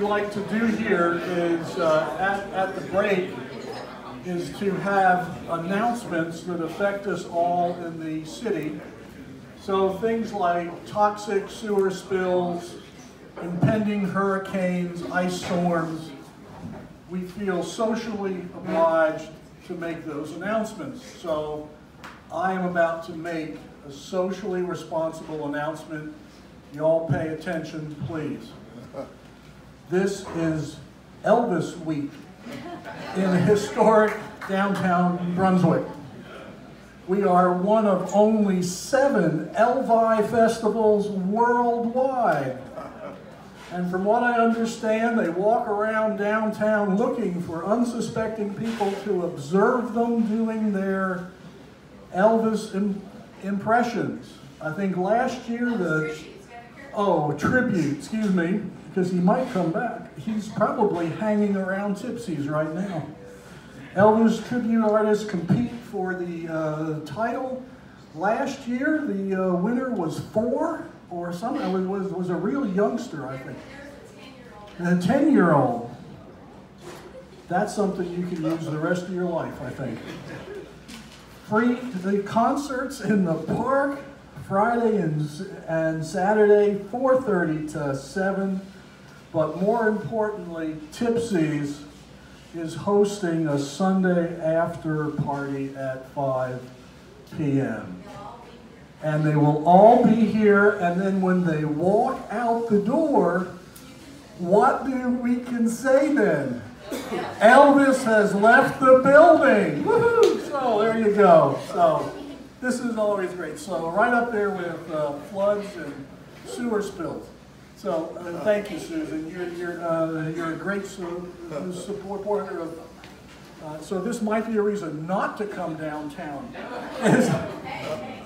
we like to do here is, at the break, is to have announcements that affect us all in the city. So things like toxic sewer spills, impending hurricanes, ice storms, we feel socially obliged to make those announcements. So I am about to make a socially responsible announcement. Y'all pay attention, please. This is Elvis Week in historic downtown Brunswick. We are one of only 7 Elvi festivals worldwide. And from what I understand, they walk around downtown looking for unsuspecting people to observe them doing their Elvis impressions. I think last year tribute, excuse me, because he might come back. He's probably hanging around Tipsy's right now. Elvis tribute artists compete for the title. Last year, the winner was 4 or something. It was a real youngster, I think. A 10-year-old. That's something you can use the rest of your life, I think. The concerts in the park, Friday and Saturday, 4:30 to 7. But more importantly, Tipsy's is hosting a Sunday after party at 5 p.m. And they will all be here, and then when they walk out the door, what do we can say then? Elvis has left the building. Woohoo! So there you go. So this is always great. So right up there with floods and sewer spills. So thank you, Susan. You're a great supporter of. So this might be a reason not to come downtown.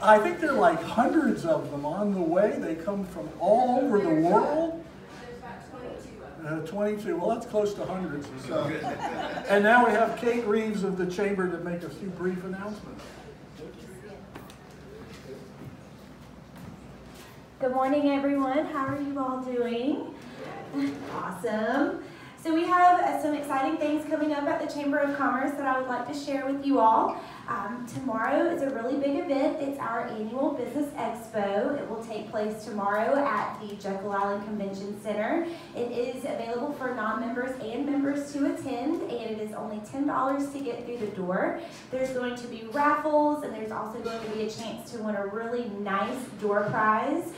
I think there are like hundreds of them on the way. They come from all over the world. 22. Well, that's close to hundreds. So. And now we have Kate Reeves of the Chamber to make a few brief announcements. Good morning, everyone. How are you all doing? Awesome. So we have some exciting things coming up at the Chamber of Commerce that I would like to share with you all. Tomorrow is a really big event. It's our annual Business Expo. It will take place tomorrow at the Jekyll Island Convention Center. It is available for non-members and members to attend, and it is only $10 to get through the door. There's going to be raffles, and there's also going to be a chance to win a really nice door prize.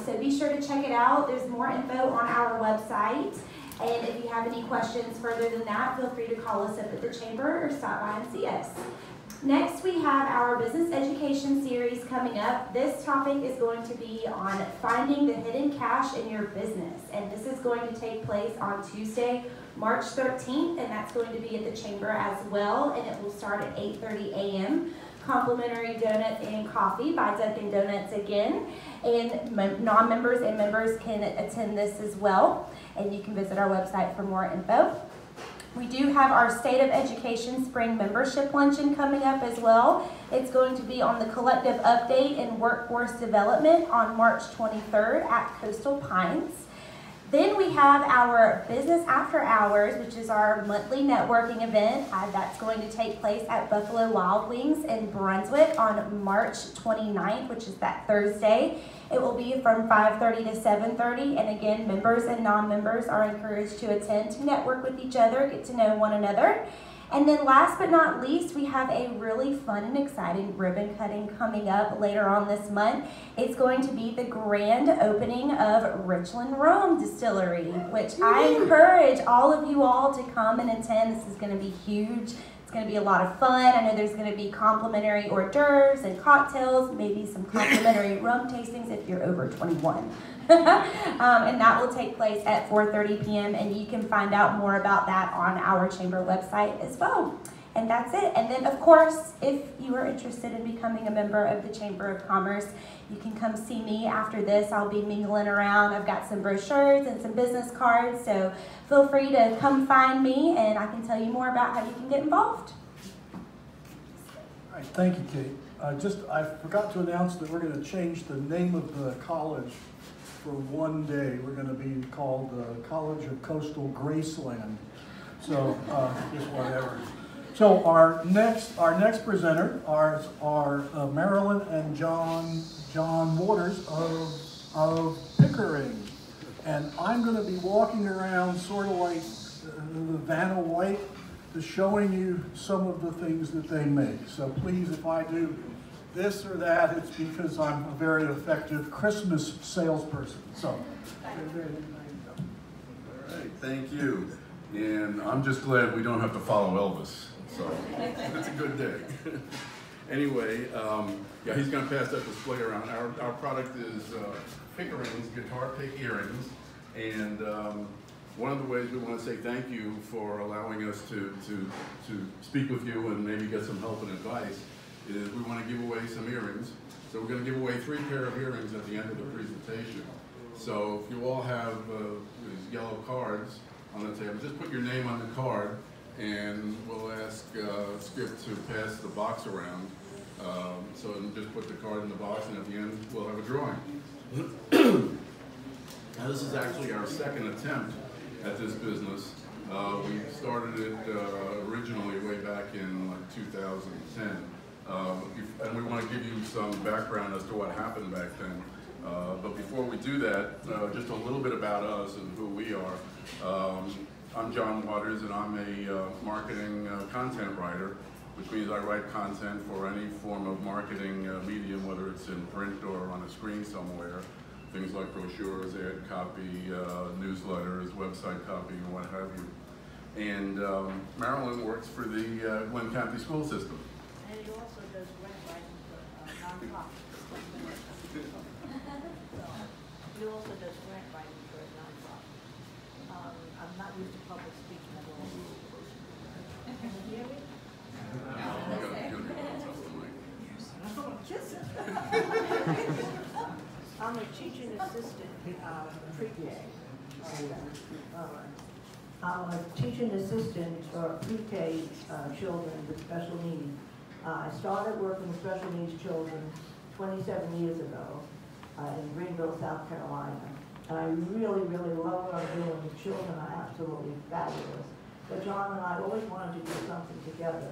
So be sure to check it out. There's more info on our website. And if you have any questions further than that, feel free to call us up at the Chamber or stop by and see us. Next, we have our business education series coming up. This topic is going to be on finding the hidden cash in your business. And this is going to take place on Tuesday, March 13th, and that's going to be at the Chamber as well. And it will start at 8:30 a.m. Complimentary donuts and coffee by Dunkin' Donuts again. And non-members and members can attend this as well. And you can visit our website for more info. We do have our State of Education Spring Membership Luncheon coming up as well. It's going to be on the Collective Update and Workforce Development on March 23rd at Coastal Pines. Then we have our Business After Hours, which is our monthly networking event. That's going to take place at Buffalo Wild Wings in Brunswick on March 29th, which is that Thursday. It will be from 5:30 to 7:30, and again, members and non-members are encouraged to attend to network with each other, get to know one another. And then last but not least, we have a really fun and exciting ribbon cutting coming up later on this month. It's going to be the grand opening of Richland Rome Distillery, which I encourage all of you all to come and attend. This is going to be huge. It's going to be a lot of fun. I know there's going to be complimentary hors d'oeuvres and cocktails, maybe some complimentary rum tastings if you're over 21. And that will take place at 4:30 p.m. and you can find out more about that on our Chamber website as well. And that's it. And then, of course, if you are interested in becoming a member of the Chamber of Commerce, you can come see me after this. I'll be mingling around. I've got some brochures and some business cards, so feel free to come find me, and I can tell you more about how you can get involved. All right, thank you, Kate. I forgot to announce that we're going to change the name of the college for one day. We're going to be called the College of Coastal Graceland. So just whatever. So our next presenter are Marilyn and John Waters of Picke'rrings. And I'm going to be walking around sort of like the Vanna White, just showing you some of the things that they make. So please, if I do this or that, it's because I'm a very effective Christmas salesperson. So, there you go. All right, thank you. And I'm just glad we don't have to follow Elvis. So it's a good day. Anyway, yeah, he's going to pass that display around. Our product is Picke'rrings, guitar pick earrings. And one of the ways we want to say thank you for allowing us to speak with you and maybe get some help and advice is we want to give away some earrings. So we're going to give away 3 pair of earrings at the end of the presentation. So if you all have these yellow cards on the table, just put your name on the card and we'll ask Skip to pass the box around. So just put the card in the box and at the end we'll have a drawing. Now this is actually our second attempt at this business. We started it originally way back in like 2010. And we want to give you some background as to what happened back then. But before we do that, just a little bit about us and who we are. I'm John Waters, and I'm a marketing content writer, which means I write content for any form of marketing medium, whether it's in print or on a screen somewhere. Things like brochures, ad copy, newsletters, website copy, and what have you. And Marilyn works for the Glenn County school system. And he also does grant writing for nonprofits. He also does grant writing for a nonprofit. I'm not used to public speaking at all. Can you hear me? I'm a teaching assistant pre-K. I'm a teaching assistant for pre-K children with special needs. I started working with special needs children 27 years ago in Greenville, South Carolina. And I really, really love what I'm doing. The children are absolutely fabulous. But John and I always wanted to do something together.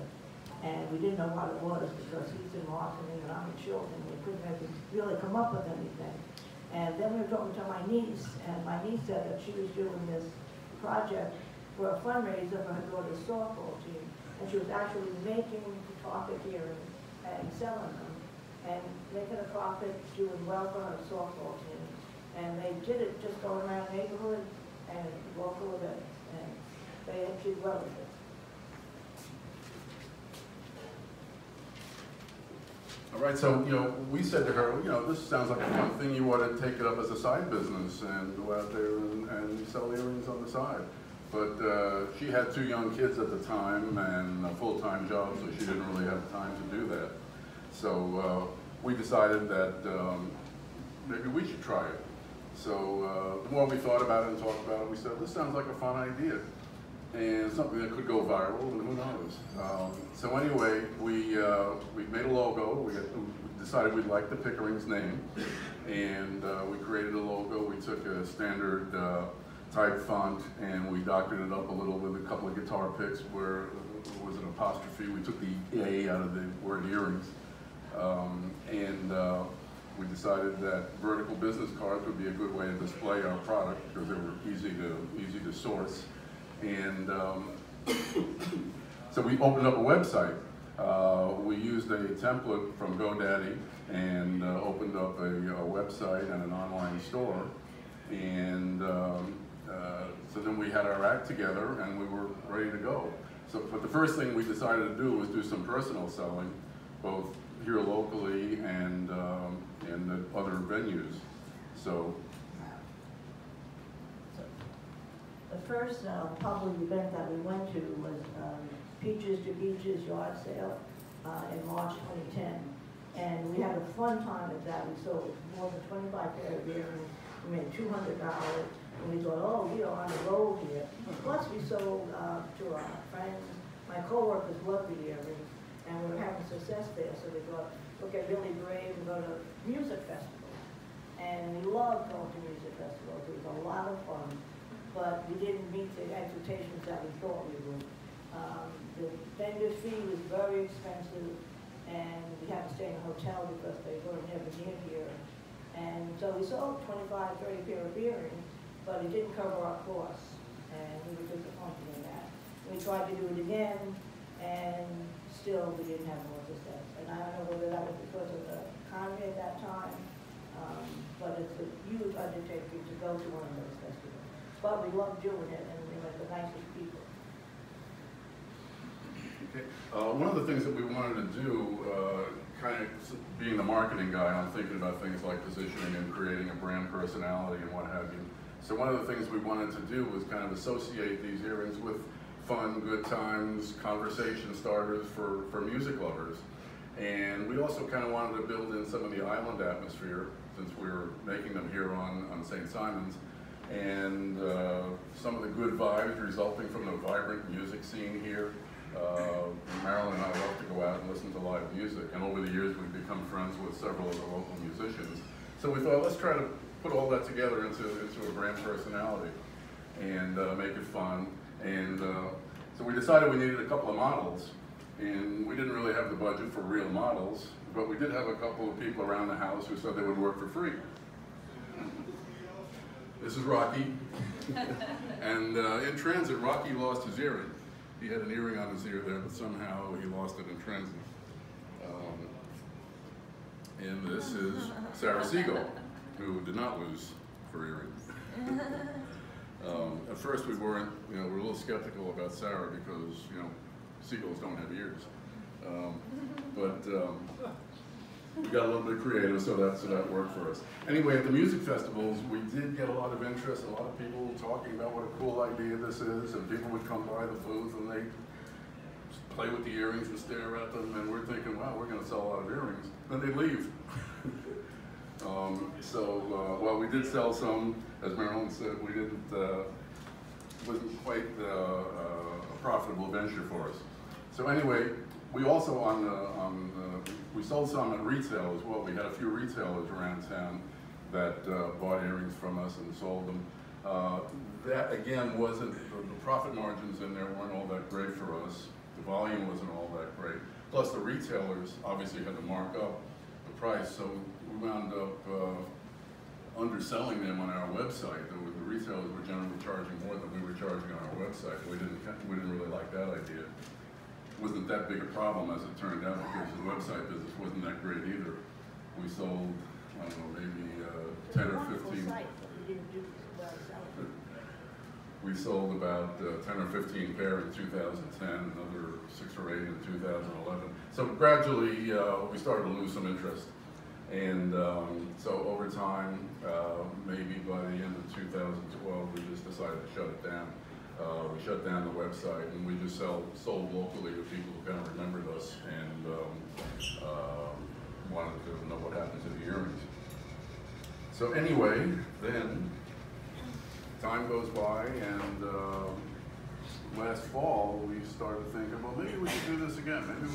And we didn't know what it was because he's in marketing and I'm in children. We couldn't really come up with anything. And then we were talking to my niece, and my niece said that she was doing this project for a fundraiser for her daughter's softball team. And she was actually making guitar-pick earrings and selling them and making a profit, doing well for her softball team. And they did it just going around neighborhood and local events, and they did well with it. All right, so, we said to her, this sounds like a fun thing. You ought to take it up as a side business and go out there and sell earrings on the side. But she had 2 young kids at the time and a full-time job, so she didn't really have time to do that. So we decided that maybe we should try it. So the more we thought about it and talked about it, we said, this sounds like a fun idea. And something that could go viral, and who knows. So anyway, we made a logo. We decided we'd like the Picke'rrings name, and we created a logo. We took a standard type font, and we doctored it up a little with a couple of guitar picks where it was an apostrophe. We took the A out of the word earrings, and we decided that vertical business cards would be a good way to display our product because they were easy to source. And so we opened up a website. We used a template from GoDaddy and opened up a website and an online store. And so then we had our act together and we were ready to go. So, but the first thing we decided to do was do some personal selling, both here locally and in the other venues. So. The first public event that we went to was Peaches to Beaches yard sale in March 2010. And we had a fun time at that. We sold more than 25 pair of earrings. We made $200. And we thought, oh, we are on the road here. Plus we sold to our friends. My co-workers loved the earrings. And we were having success there. So we thought, we'll get really brave and go to music festivals. And we loved going to music festivals. It was a lot of fun, but we didn't meet the expectations that we thought we would. The vendor fee was very expensive, and we had to stay in a hotel because they were never near here. And so we sold 25, 30 pair of earrings, but it didn't cover our costs, and we were disappointed in that. We tried to do it again, and still we didn't have more success. And I don't know whether that was because of the economy at that time, but it's a huge undertaking to go to one of those festivals. But we loved doing it, and we were the nicest people. Okay. One of the things that we wanted to do, kind of being the marketing guy, I'm thinking about things like positioning and creating a brand personality and what have you. So one of the things we wanted to do was kind of associate these earrings with fun, good times, conversation starters for music lovers. And we also kind of wanted to build in some of the island atmosphere, since we were making them here on St. Simon's, and some of the good vibes resulting from the vibrant music scene here. Marilyn and I love to go out and listen to live music, and over the years we've become friends with several of the local musicians. So we thought, let's try to put all that together into a brand personality and make it fun. And so we decided we needed a couple of models, and we didn't really have the budget for real models, but we did have a couple of people around the house who said they would work for free. This is Rocky, and in transit, Rocky lost his earring. He had an earring on his ear there, but somehow he lost it in transit. And this is Sarah Siegel, who did not lose her earrings. At first we weren't, we're a little skeptical about Sarah because, seagulls don't have ears. But we got a little bit creative, so that worked for us. Anyway, at the music festivals, we did get a lot of interest, a lot of people talking about what a cool idea this is, and people would come by the booth and they'd play with the earrings and stare at them, and we're thinking, wow, we're going to sell a lot of earrings. Then they'd leave. Well, we did sell some, as Marilyn said, we didn't, wasn't quite a profitable venture for us. So anyway, we also we sold some at retail as well. We had a few retailers around town that bought earrings from us and sold them. That again wasn't, the profit margins in there weren't all that great for us. The volume wasn't all that great. Plus the retailers obviously had to mark up the price, so we wound up underselling them on our website. The retailers were generally charging more than we were charging on our website. We didn't really like that idea. Wasn't that big a problem as it turned out, because the website business wasn't that great either. We sold, I don't know, maybe 10 or 15. We sold about 10 or 15 pair in 2010, another 6 or 8 in 2011. So gradually we started to lose some interest. And so over time, maybe by the end of 2012, we just decided to shut it down. We shut down the website, and we just sold locally to people who kind of remembered us and wanted to know what happened to the earrings. So anyway, then time goes by, and last fall we started thinking, well, maybe we should do this again. Maybe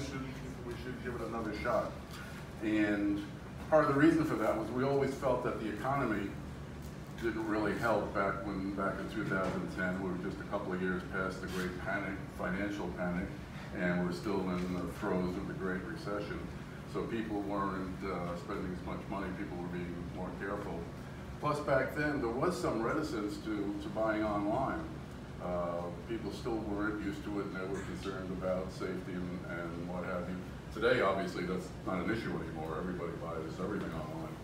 we should give it another shot. And part of the reason for that was we always felt that the economy didn't really help back in 2010. We were just a couple of years past the great panic, financial panic, and we're still in the throes of the Great Recession. So people weren't spending as much money, people were being more careful. Plus back then, there was some reticence to buying online. People still weren't used to it, and they were concerned about safety and what have you. Today, obviously, that's not an issue anymore. Everybody buys everything online.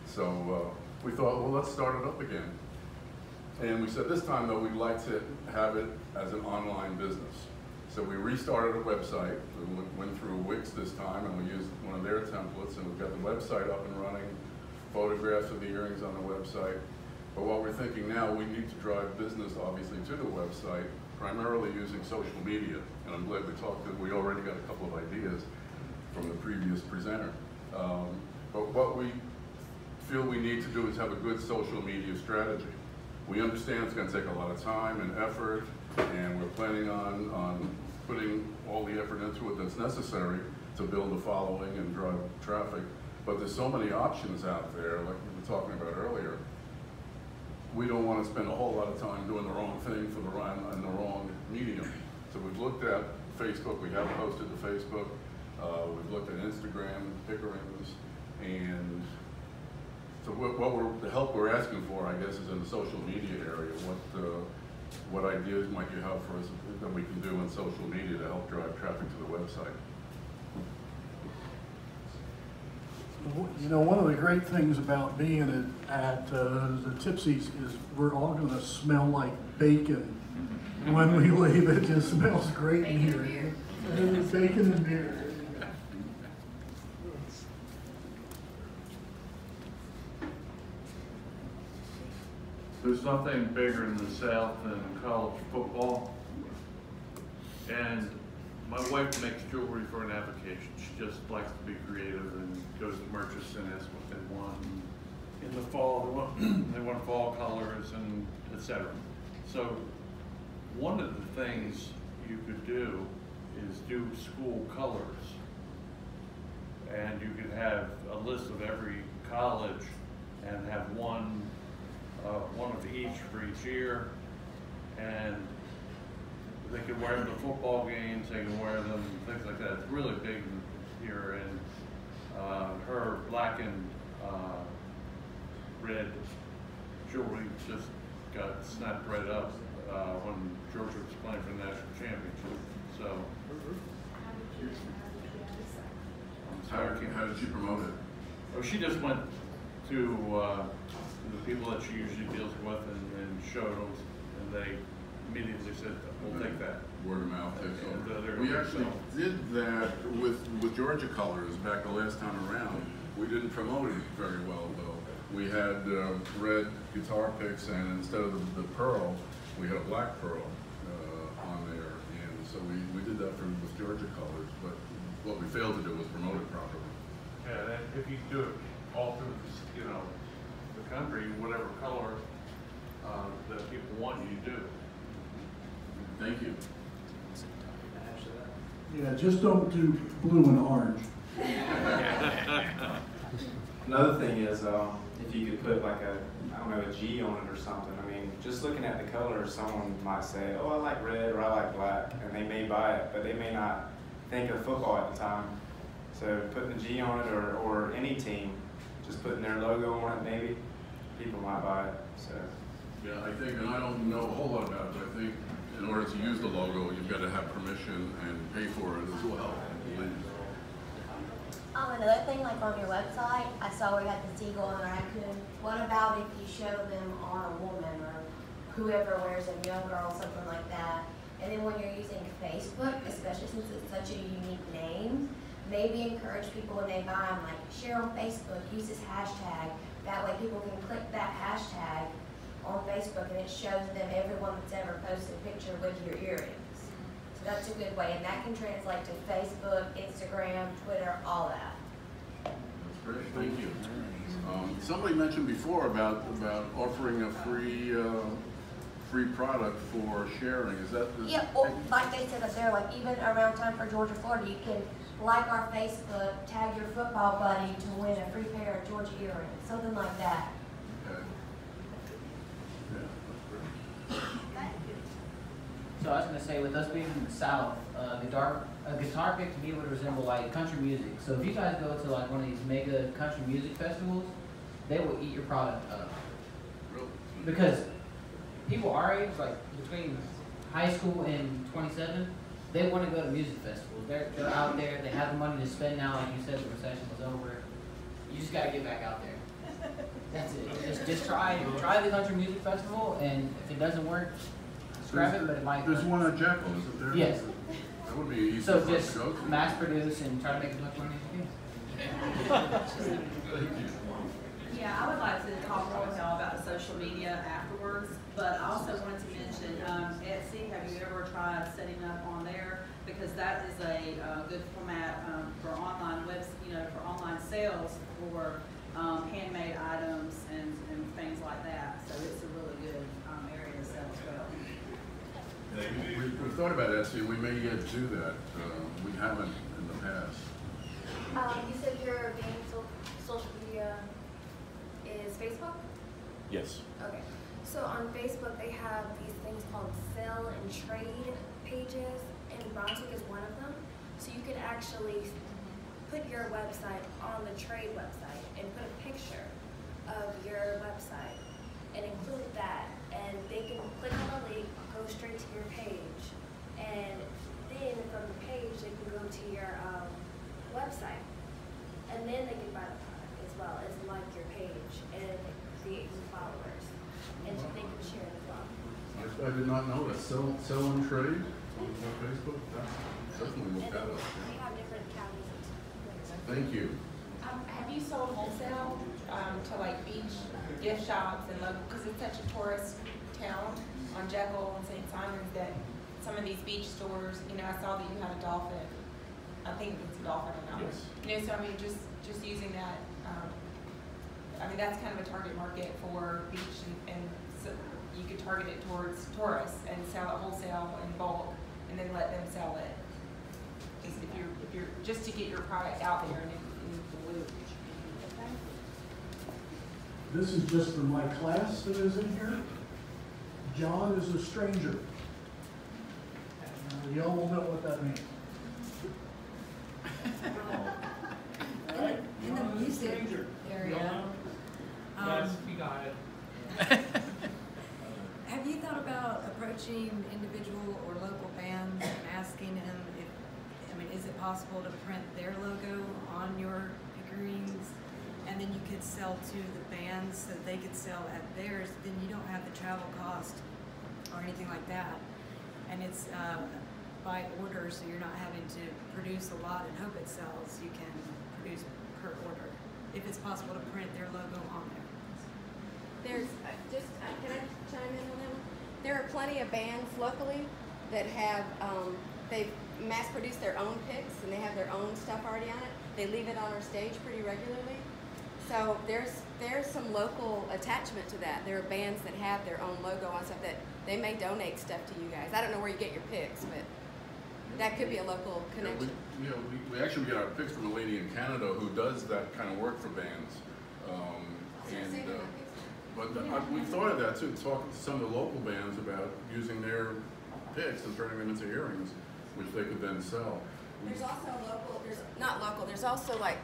So we thought, well, let's start it up again. And we said this time, though, we'd like to have it as an online business. So we restarted a website. We went through Wix this time, and we used one of their templates, and we've got the website up and running, photographs of the earrings on the website. But what we're thinking now, we need to drive business, obviously, to the website, primarily using social media. And I'm glad we already got a couple of ideas from the previous presenter. But what we feel we need to do is have a good social media strategy. We understand it's going to take a lot of time and effort, and we're planning on putting all the effort into it that's necessary to build a following and drive traffic. But there's so many options out there, like we were talking about earlier. We don't want to spend a whole lot of time doing the wrong thing for the wrong medium. So we've looked at Facebook. We have posted to Facebook. We've looked at Instagram, Picke'rrings, and so the help we're asking for, I guess, is in the social media area. What ideas might you have for us that we can do in social media to help drive traffic to the website? You know, one of the great things about being at the Tipsy's is we're all going to smell like bacon when we leave. It just smells great in here. Bacon and beer. There's nothing bigger in the South than college football. And my wife makes jewelry for an avocation. She just likes to be creative and goes to merchants and asks what they want. In the fall, they want fall colors and etc. So one of the things you could do is do school colors. And you could have a list of every college and have one of each for each year, and they could wear them to football games, they can wear them, things like that. It's really big here, and her black and red jewelry just got snapped right up when Georgia was playing for the national championship. So, How did she promote it? oh, she just went to the people that she usually deals with and showed them, and they immediately said, we'll take that. Word of mouth takes over. We We actually did that with Georgia colors back the last time around. We didn't promote it very well though. We had red guitar picks, and instead of the pearl, we had a black pearl on there, and so we did that with Georgia colors. But what we failed to do was promote it properly. Yeah, and if you do it all through, you know, the country, whatever color that people want, you do. Thank you. Yeah, just don't do blue and orange. Another thing is if you could put like I don't know, a G on it or something. I mean, just looking at the colors, someone might say, oh, I like red or I like black, and they may buy it, but they may not think of football at the time. So putting a G on it, or any team, just putting their logo on it, maybe people might buy it. So Yeah, I think, and I don't know a whole lot about it, but I think in order to use the logo, you've got to have permission and pay for it as well. Another thing, like on your website, I saw where you had the seagull and the raccoon. What about if you show them on a woman or whoever wears them, young girl, something like that? And then when you're using Facebook, especially since it's such a unique name, maybe encourage people when they buy them, like share on Facebook, use this hashtag. That way people can click that hashtag on Facebook and it shows them everyone that's ever posted a picture with your earrings. So that's a good way, and that can translate to Facebook, Instagram, Twitter, all that. That's great, thank you. Somebody mentioned before about offering a free product for sharing. Is that the... Yeah, well, like they said up there, like even around time for Georgia, Florida, you can like our Facebook, tag your football buddy to win a free pair of Georgia earrings, something like that. Okay. Yeah, that's great. So I was going to say, with us being from the South, a guitar pick to me would resemble like country music. So if you guys go to like one of these mega country music festivals, they will eat your product up. Really? Because people our age, like between high school and 27, they want to go to music festivals. They're out there, they have the money to spend now, like you said, the recession was over. You just got to get back out there. That's it. Just try the country music festival, and if it doesn't work, scrap it, but it might. There's one at Jekyll, isn't there? Yes. That would be easy So for us just to go to. mass produce and try to make as much money as you can. Thank you. Yeah, I would like to talk more with y'all about the social media afterwards, but I also wanted to mention Etsy. Have you ever tried setting up on there? Because that is a good format for online for online sales for handmade items and things like that. So it's a really good area to sell as well. We've thought about Etsy. We may yet do that. We haven't in the past. You said you're being so media is Facebook? Yes. Okay. So on Facebook, they have these things called sell and trade pages, and Brunswick is one of them. So you could actually put your website on the trade website and put a picture of your website and include that, and they can click on the link, go straight to your page, and then from the page they can go to your website, and then they can buy the product as well as like your page and create new followers, and they can share it as well. I did not know that. Sell and trade on Facebook? That's definitely looked at it. They have different counties. Thank you. Have you sold wholesale to like beach gift shops and local, because it's such a tourist town on Jekyll and St. Simon's that some of these beach stores, you know, I saw that you had a dolphin. I think it's a dolphin or not. Yes. You know, so I mean, just using that, I mean, that's kind of a target market for beach, and so you could target it towards tourists and sell it wholesale in bulk, and then let them sell it. Just if you're just to get your product out there and in the loop. This is just for my class that is in here. John is a stranger. Y'all will know what that means. In the music area. Yes, we got it. Have you thought about approaching individual or local bands and asking them if, I mean, is it possible to print their logo on your Picke'rrings, and then you could sell to the bands so that they could sell at theirs? Then you don't have the travel cost or anything like that, and it's by order, so you're not having to produce a lot and hope it sells. You can produce per order if it's possible to print their logo on there. There's can I chime in on that one? There are plenty of bands locally that have they mass produce their own picks, and they have their own stuff already on it. They leave it on our stage pretty regularly. So there's some local attachment to that. There are bands that have their own logo on stuff that they may donate stuff to you guys. I don't know where you get your picks, but that could be a local connection. Yeah, we actually get our picks from a lady in Canada who does that kind of work for bands. We've thought of that too, talking to some of the local bands about using their picks and turning them into earrings, which they could then sell. There's also there's also like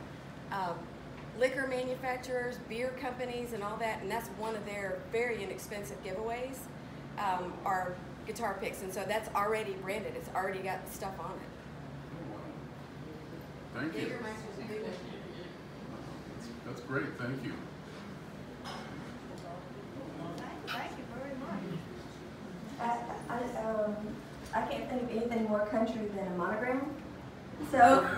liquor manufacturers, beer companies, and all that, and that's one of their very inexpensive giveaways, are guitar picks, and so that's already branded. It's already got the stuff on it. Thank you. That's great, thank you. Thank you very much. I can't think of anything more country than a monogram. So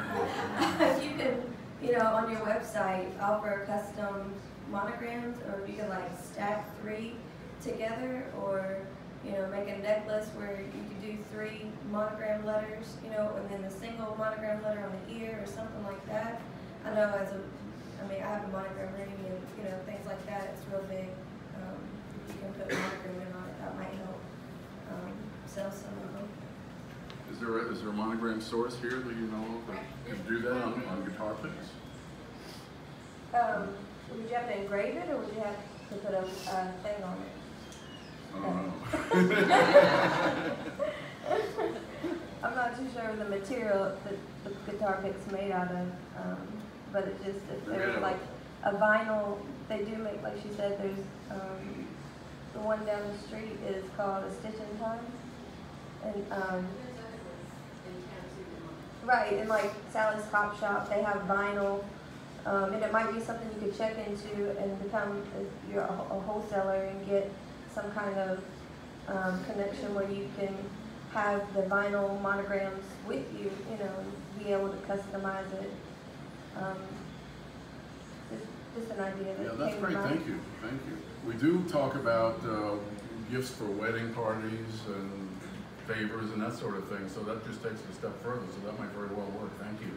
if you could, you know, on your website offer custom monograms, or if you could like stack 3 together, or you know, make a necklace where you could do 3 monogram letters, you know, and then a single monogram letter on the ear or something like that. I know I have a monogram ring, and you know, things like that. It's real big. If you can put a monogram in on it, that might help sell some of them. Is there a monogram source here that you know of that can do that on guitar picks? Would you have to engrave it, or would you have to put a thing on it? I'm not too sure of the material that the guitar pick's made out of, but it just, if there's like a vinyl, they do make, like she said, there's the one down the street is called a Stitch in Time, and right, and like Sally's Pop Shop, they have vinyl, and it might be something you could check into and become, if you're a wholesaler, and get some kind of connection where you can have the vinyl monograms with you, you know, and be able to customize it. Just an idea that that's came great. to mind. Thank you. Thank you. We do talk about gifts for wedding parties and favors and that sort of thing, so that just takes it a step further, so that might very well work. Thank you.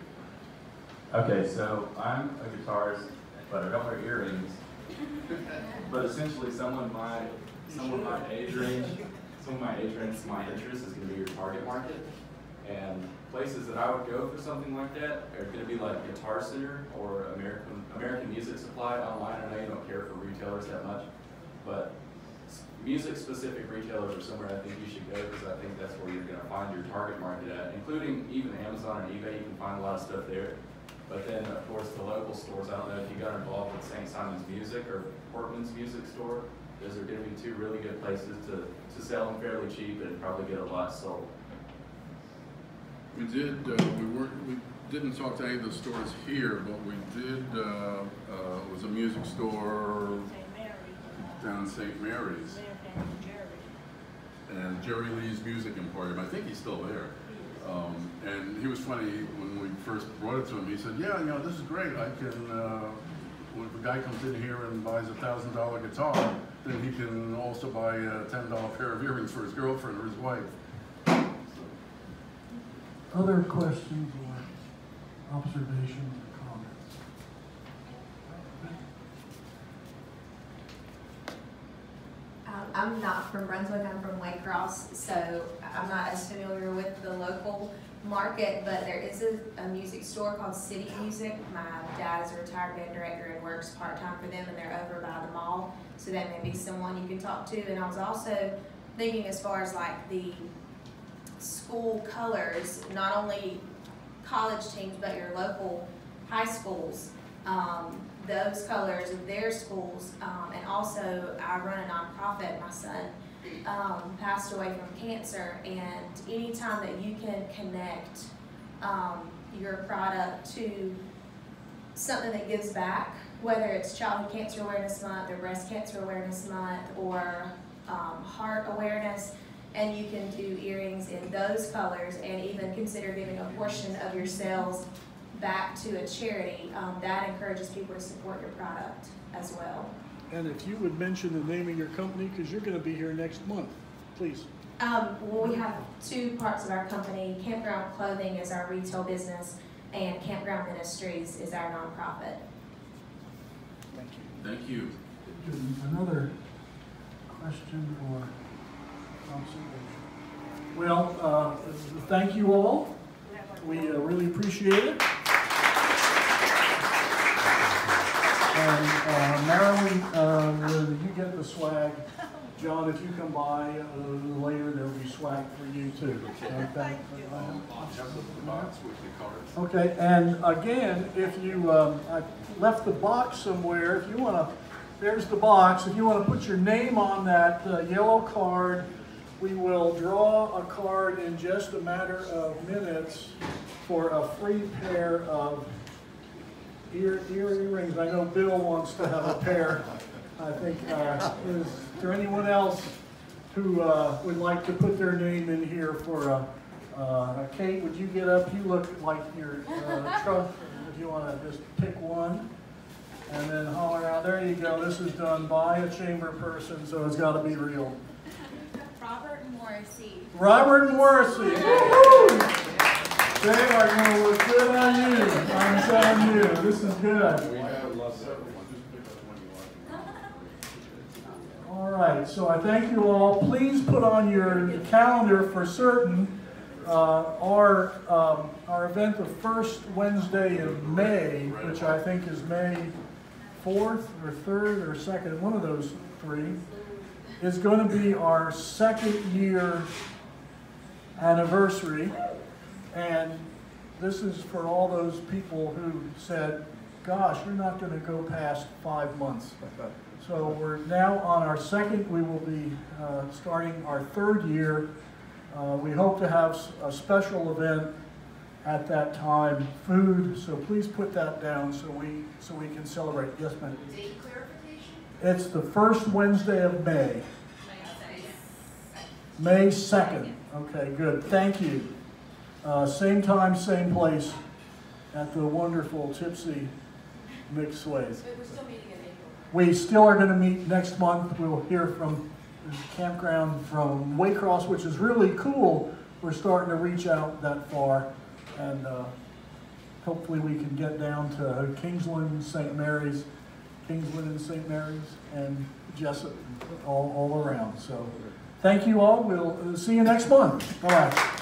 Okay, so I'm a guitarist, but I don't wear earrings. But essentially, someone my age range, my interest is going to be your target market. And places that I would go for something like that are going to be like Guitar Center or American Music Supply online. I know you don't care for retailers that much, but music-specific retailers are somewhere I think you should go, because I think that's where you're going to find your target market at, including even Amazon and eBay. You can find a lot of stuff there. But then, of course, the local stores. I don't know if you got involved with St. Simon's Music or Portman's Music Store. Those are going to be two really good places to sell them fairly cheap and probably get a lot sold. We did. We didn't talk to any of the stores here, but we did. It was a music store down St. Mary's, and Jerry Lee's Music Emporium. I think he's still there. And he was funny when we first brought it to him. He said, "Yeah, you know, this is great. I can. When a guy comes in here and buys a $1,000 guitar, then he can also buy a $10 pair of earrings for his girlfriend or his wife." Other questions or observations or comments? I'm not from Brunswick, I'm from Waycross, so I'm not as familiar with the local market, but there is a music store called City Music. My dad is a retired band director and works part-time for them, and they're over by the mall, so that may be someone you can talk to. And I was also thinking, as far as like the school colors, not only college teams, but your local high schools, those colors of their schools, and also I run a nonprofit. My son passed away from cancer, and anytime that you can connect your product to something that gives back, whether it's Childhood Cancer Awareness Month or Breast Cancer Awareness Month or heart awareness, and you can do earrings in those colors and even consider giving a portion of your sales back to a charity, that encourages people to support your product as well. And if you would mention the name of your company, because you're going to be here next month, please. Well, we have two parts of our company. Campground Clothing is our retail business, and Campground Ministries is our nonprofit. Thank you. Thank you. Another question or observation? Well, thank you all. We really appreciate it. And Marilyn, when you get the swag, John, if you come by later, there'll be swag for you too. Okay. Okay, and again, if you, I left the box somewhere. If you want to, there's the box. If you want to put your name on that yellow card, we will draw a card in just a matter of minutes for a free pair of earrings. I know Bill wants to have a pair. I think, is there anyone else who would like to put their name in here for Kate, would you get up? You look like you're trust. If you want to just pick one and then holler out. There you go. This is done by a chamber person, so it's got to be real. Robert Morrissey. Robert Morrissey. They are going to look good on you. I'm telling you, this is good. All right, so I thank you all. Please put on your calendar for certain our event the first Wednesday in May, which I think is May 4th or 3rd or 2nd, one of those three, is going to be our 2nd year anniversary. And this is for all those people who said, gosh, you're not going to go past 5 months. So we're now on our 2nd. We will be starting our 3rd year. We hope to have a special event at that time, food. So please put that down so we can celebrate. Yes, ma'am. Date clarification? It's the first Wednesday of May. May 2nd. Okay, good. Thank you. Same time, same place at the wonderful Tipsy McSway. We're still meeting in April. We still are going to meet next month. We'll hear from the campground from Waycross, which is really cool. We're starting to reach out that far, and hopefully we can get down to Kingsland, St. Mary's, and St. Mary's, and Jessup, all around. So thank you all. We'll see you next month. All right.